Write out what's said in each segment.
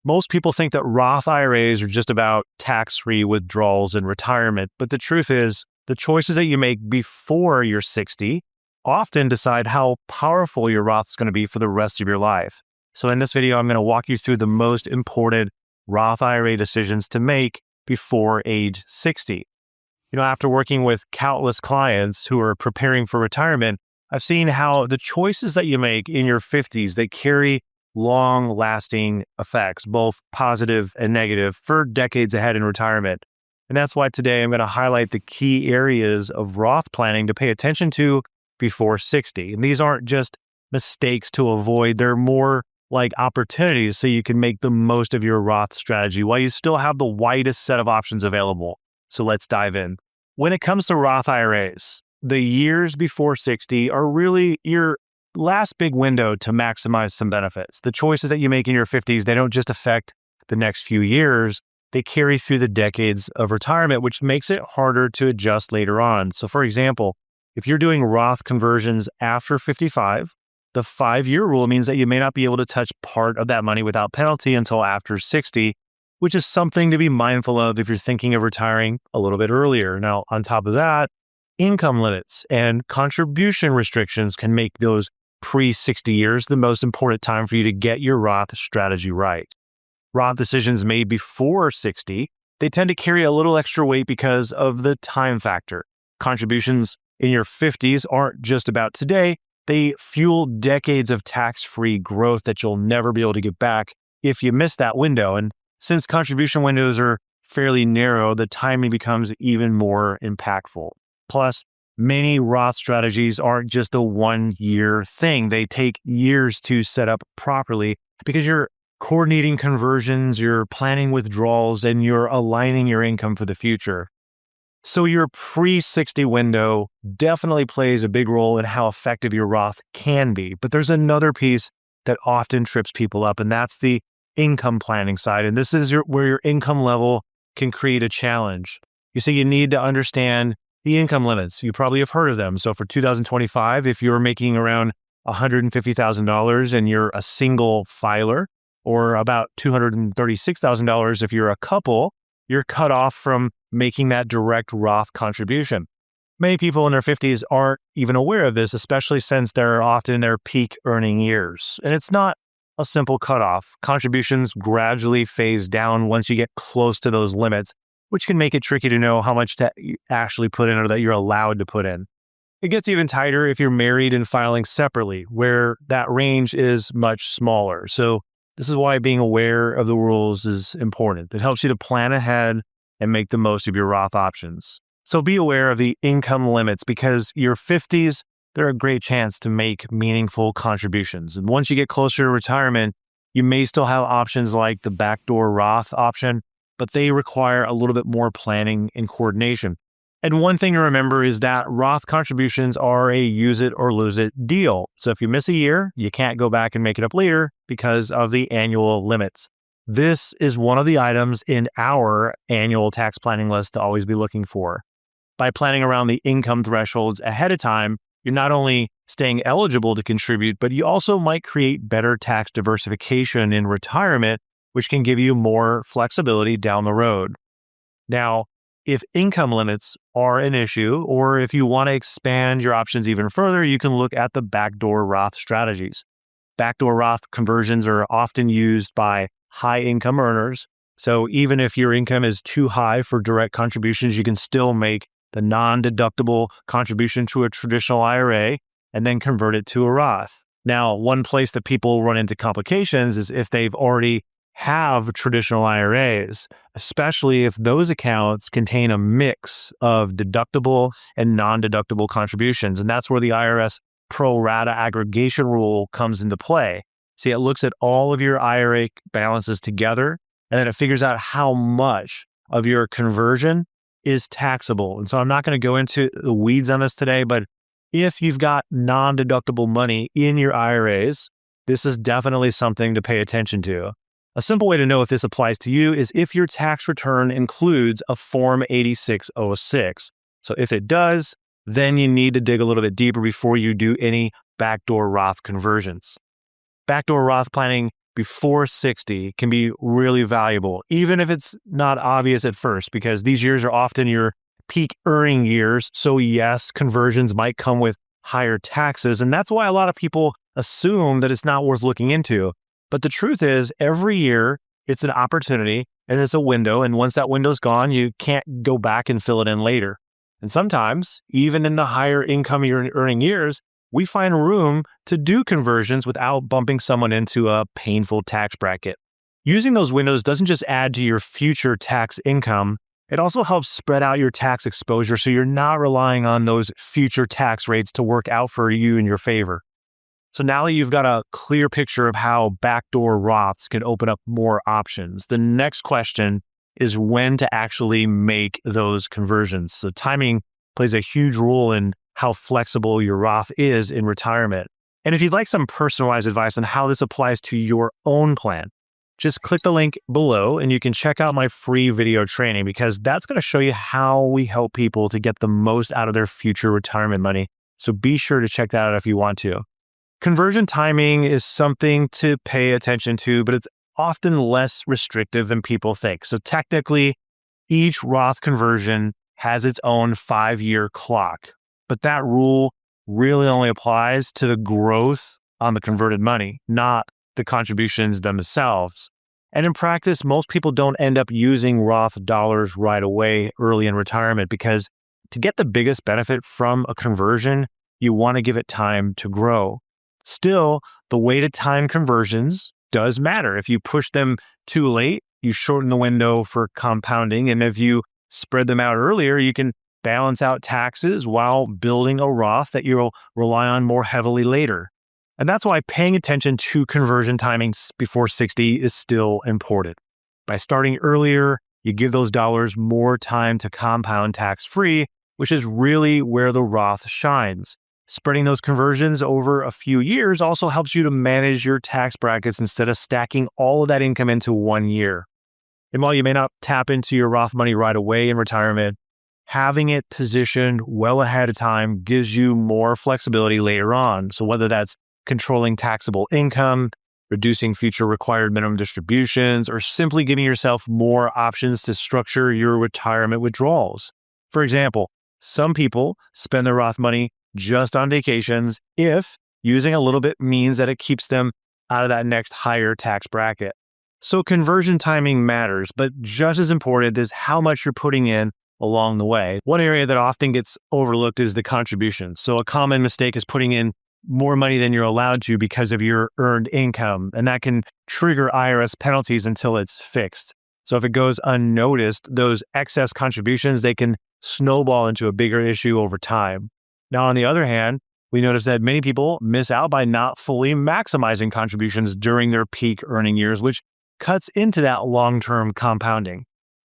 Most people think that Roth IRAs are just about tax-free withdrawals in retirement, but the truth is, the choices that you make before you're 60 often decide how powerful your Roth is going to be for the rest of your life. So in this video, I'm going to walk you through the most important Roth IRA decisions to make before age 60. After working with countless clients who are preparing for retirement, I've seen how the choices that you make in your 50s, they carry long-lasting effects, both positive and negative, for decades ahead in retirement. And that's why today I'm going to highlight the key areas of Roth planning to pay attention to before 60. And these aren't just mistakes to avoid, they're more like opportunities so you can make the most of your Roth strategy while you still have the widest set of options available. So let's dive in. When it comes to Roth IRAs, the years before 60 are really your last big window to maximize some benefits. The choices that you make in your 50s, they don't just affect the next few years, they carry through the decades of retirement, which makes it harder to adjust later on. So for example, if you're doing Roth conversions after 55, the 5-year rule means that you may not be able to touch part of that money without penalty until after 60, which is something to be mindful of if you're thinking of retiring a little bit earlier. Now, on top of that, income limits and contribution restrictions can make those pre-60 years the most important time for you to get your Roth strategy right. Roth decisions made before 60, they tend to carry a little extra weight because of the time factor. Contributions in your 50s aren't just about today, they fuel decades of tax-free growth that you'll never be able to get back if you miss that window. And since contribution windows are fairly narrow, the timing becomes even more impactful. Plus, many Roth strategies aren't just a one-year thing. They take years to set up properly because you're coordinating conversions, you're planning withdrawals, and you're aligning your income for the future. So your pre-60 window definitely plays a big role in how effective your Roth can be. But there's another piece that often trips people up, and that's the income planning side. And this is where your income level can create a challenge. You see, you need to understand the income limits. You probably have heard of them. So for 2025, if you're making around $150,000 and you're a single filer, or about $236,000 if you're a couple, you're cut off from making that direct Roth contribution. Many people in their 50s aren't even aware of this, especially since they're often in their peak earning years. And it's not a simple cutoff. Contributions gradually phase down once you get close to those limits, which can make it tricky to know how much to actually put in or that you're allowed to put in. It gets even tighter if you're married and filing separately, where that range is much smaller. So this is why being aware of the rules is important. It helps you to plan ahead and make the most of your Roth options. So be aware of the income limits because your 50s, they're a great chance to make meaningful contributions. And once you get closer to retirement, you may still have options like the Backdoor Roth option, but they require a little bit more planning and coordination. And one thing to remember is that Roth contributions are a use it or lose it deal. So if you miss a year, you can't go back and make it up later because of the annual limits. This is one of the items in our annual tax planning list to always be looking for. By planning around the income thresholds ahead of time, you're not only staying eligible to contribute, but you also might create better tax diversification in retirement, which can give you more flexibility down the road. Now, if income limits are an issue, or if you want to expand your options even further, you can look at the Backdoor Roth strategies. Backdoor Roth conversions are often used by high income earners. So even if your income is too high for direct contributions, you can still make the non-deductible contribution to a traditional IRA and then convert it to a Roth. Now, one place that people run into complications is if they've already have traditional IRAs, especially if those accounts contain a mix of deductible and non-deductible contributions. And that's where the IRS pro rata aggregation rule comes into play. See, it looks at all of your IRA balances together, and then it figures out how much of your conversion is taxable. And so I'm not going to go into the weeds on this today, but if you've got non-deductible money in your IRAs, this is definitely something to pay attention to. A simple way to know if this applies to you is if your tax return includes a Form 8606. So if it does, then you need to dig a little bit deeper before you do any backdoor Roth conversions. Backdoor Roth planning before 60 can be really valuable, even if it's not obvious at first, because these years are often your peak earning years. So yes, conversions might come with higher taxes. And that's why a lot of people assume that it's not worth looking into. But the truth is, every year it's an opportunity and it's a window. And once that window's gone, you can't go back and fill it in later. And sometimes, even in the higher income you're earning years, we find room to do conversions without bumping someone into a painful tax bracket. Using those windows doesn't just add to your future tax income, it also helps spread out your tax exposure so you're not relying on those future tax rates to work out for you in your favor. So now that you've got a clear picture of how backdoor Roths can open up more options, the next question is when to actually make those conversions. So timing plays a huge role in how flexible your Roth is in retirement. And if you'd like some personalized advice on how this applies to your own plan, just click the link below and you can check out my free video training, because that's going to show you how we help people to get the most out of their future retirement money. So be sure to check that out if you want to. Conversion timing is something to pay attention to, but it's often less restrictive than people think. So technically, each Roth conversion has its own 5-year clock, but that rule really only applies to the growth on the converted money, not the contributions themselves. And in practice, most people don't end up using Roth dollars right away early in retirement, because to get the biggest benefit from a conversion, you want to give it time to grow. Still, the way to time conversions does matter. If you push them too late, you shorten the window for compounding. And if you spread them out earlier, you can balance out taxes while building a Roth that you'll rely on more heavily later. And that's why paying attention to conversion timings before 60 is still important. By starting earlier, you give those dollars more time to compound tax-free, which is really where the Roth shines. Spreading those conversions over a few years also helps you to manage your tax brackets instead of stacking all of that income into one year. And while you may not tap into your Roth money right away in retirement, having it positioned well ahead of time gives you more flexibility later on. So whether that's controlling taxable income, reducing future required minimum distributions, or simply giving yourself more options to structure your retirement withdrawals. For example, some people spend their Roth money just on vacations if using a little bit means that it keeps them out of that next higher tax bracket. So conversion timing matters, but just as important is how much you're putting in along the way. One area that often gets overlooked is the contributions. So a common mistake is putting in more money than you're allowed to because of your earned income, and that can trigger IRS penalties until it's fixed. So if it goes unnoticed, those excess contributions, they can snowball into a bigger issue over time. Now, on the other hand, we notice that many people miss out by not fully maximizing contributions during their peak earning years, which cuts into that long-term compounding.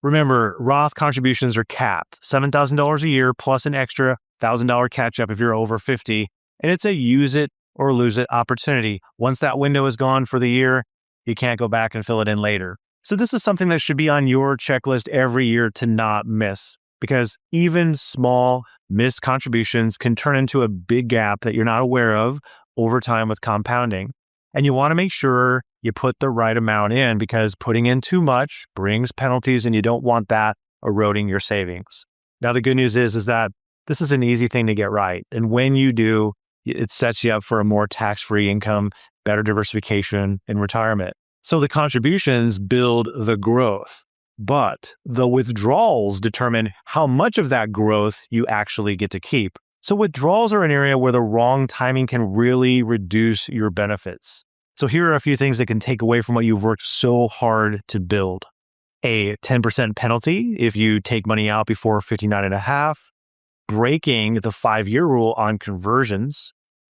Remember, Roth contributions are capped, $7,000 a year plus an extra $1,000 catch-up if you're over 50, and it's a use it or lose it opportunity. Once that window is gone for the year, you can't go back and fill it in later. So this is something that should be on your checklist every year to not miss, because even small missed contributions can turn into a big gap that you're not aware of over time with compounding. And you want to make sure you put the right amount in, because putting in too much brings penalties and you don't want that eroding your savings. Now, the good news is that this is an easy thing to get right. And when you do, it sets you up for a more tax-free income, better diversification in retirement. So the contributions build the growth, but the withdrawals determine how much of that growth you actually get to keep. So withdrawals are an area where the wrong timing can really reduce your benefits. So here are a few things that can take away from what you've worked so hard to build. A 10% penalty if you take money out before 59 and a half, breaking the 5-year rule on conversions,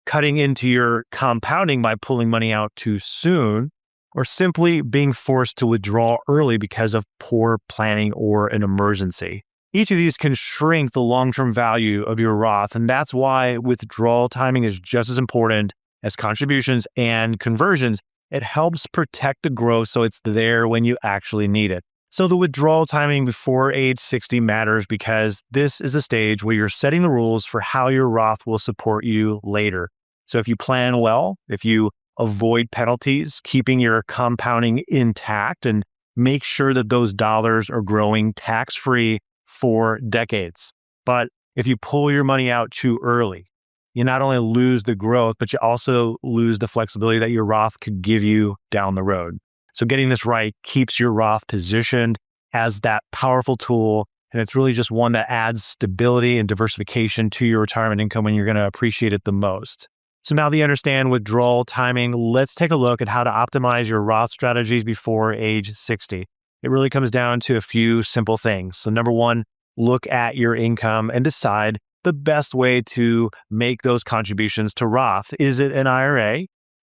cutting into your compounding by pulling money out too soon, or simply being forced to withdraw early because of poor planning or an emergency. Each of these can shrink the long-term value of your Roth, and that's why withdrawal timing is just as important as contributions and conversions. It helps protect the growth so it's there when you actually need it. So the withdrawal timing before age 60 matters because this is the stage where you're setting the rules for how your Roth will support you later. So if you plan well, if you avoid penalties, keeping your compounding intact, and make sure that those dollars are growing tax-free for decades. But if you pull your money out too early, you not only lose the growth, but you also lose the flexibility that your Roth could give you down the road. So getting this right keeps your Roth positioned as that powerful tool. And it's really just one that adds stability and diversification to your retirement income when you're going to appreciate it the most. So now that you understand withdrawal timing, let's take a look at how to optimize your Roth strategies before age 60. It really comes down to a few simple things. So number one, look at your income and decide the best way to make those contributions to Roth. Is it an IRA?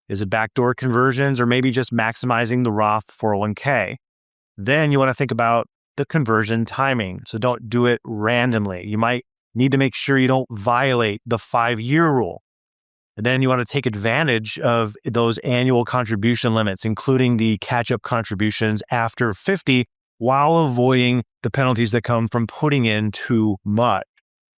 Is it backdoor conversions, or maybe just maximizing the Roth 401k? Then you want to think about the conversion timing. So don't do it randomly. You might need to make sure you don't violate the 5-year rule. And then you want to take advantage of those annual contribution limits, including the catch-up contributions after 50, while avoiding the penalties that come from putting in too much.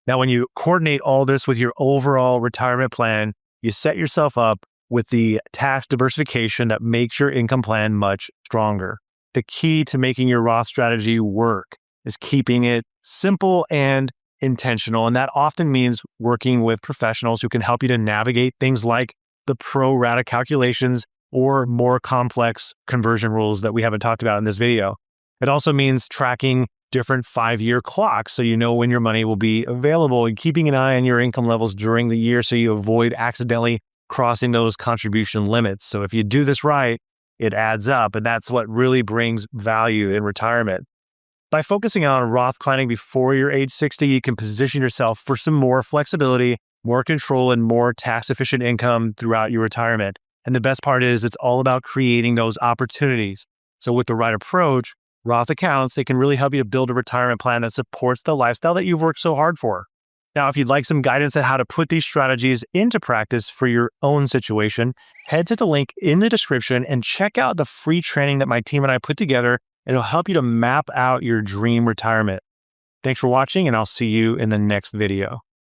Now, when you coordinate all this with your overall retirement plan, you set yourself up with the tax diversification that makes your income plan much stronger. The key to making your Roth strategy work is keeping it simple and intentional. And that often means working with professionals who can help you to navigate things like the pro rata calculations or more complex conversion rules that we haven't talked about in this video. It also means tracking different 5-year clocks so you know when your money will be available, and keeping an eye on your income levels during the year so you avoid accidentally crossing those contribution limits. So if you do this right, it adds up, and that's what really brings value in retirement. By focusing on Roth planning before you're age 60, you can position yourself for some more flexibility, more control, and more tax-efficient income throughout your retirement. And the best part is it's all about creating those opportunities. So with the right approach, Roth accounts, they can really help you to build a retirement plan that supports the lifestyle that you've worked so hard for. Now, if you'd like some guidance on how to put these strategies into practice for your own situation, head to the link in the description and check out the free training that my team and I put together. It'll help you to map out your dream retirement. Thanks for watching, and I'll see you in the next video.